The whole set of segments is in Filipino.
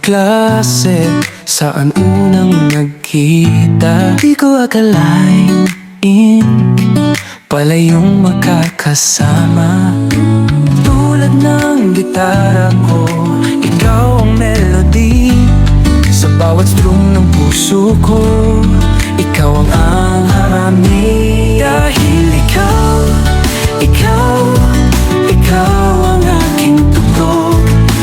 klase saan unang nagkita. Di ko akalain pala yung makakasama. Tulad ng gitara ko, ikaw ang melody. Sa bawat strum ng puso ko, ikaw ang harami. Dahil ikaw ang aking tugtog.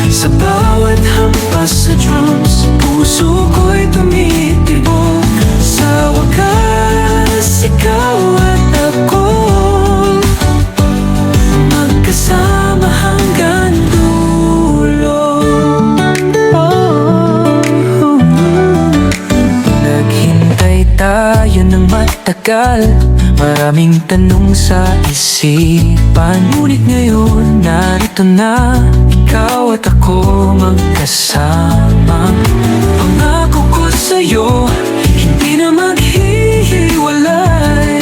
Sa bawat hampas sa drums, puso ko'y tumitibok. Sa wakas, ikaw at ako, magkasama hanggang dulo. Naghintay tayo ng matagal, maraming tanong sa isipan. Ngunit ngayon narito na, ikaw at ako magkasama. Pangako ko sa'yo, hindi na maghihiwalay.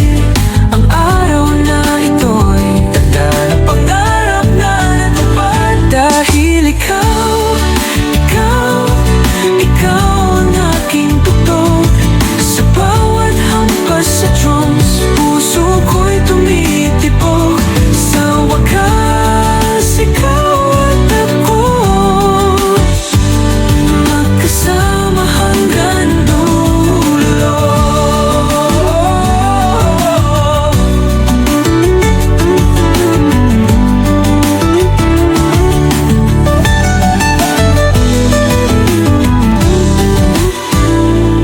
Ang araw na ito'y tanda na pangarap na natupad. Dahil ikaw ang aking tugtog. Sa bawat hampas sa drums, puso ko'y tumitibok. Sa wakas, ikaw at ako, magkasama hanggang dulo.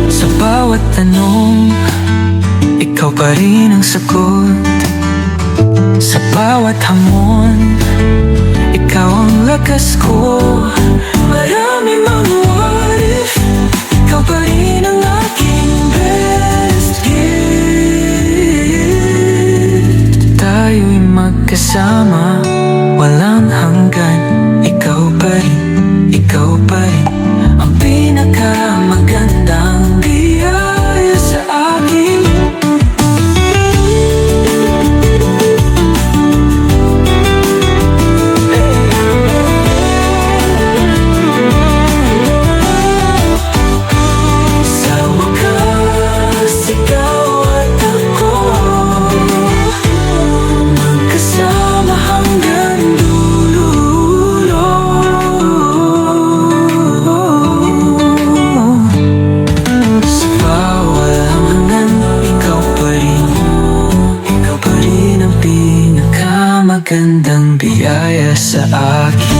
Sa bawat tanong, ikaw pa rin ang sagot. Sa bawat hamon, ikaw ang lakas ko. Maraming mga what if, ikaw pa rin ang aking best gift. Tayo'y magkasama, walang hanggan. Ikaw pa rin ang pinakamagandang biyaya sa akin. Sa wakas, ikaw at ako, magkasama hanggang dulo. Sa bawat hanggan, ikaw pa rin ang pinakamagandang biyaya sa akin.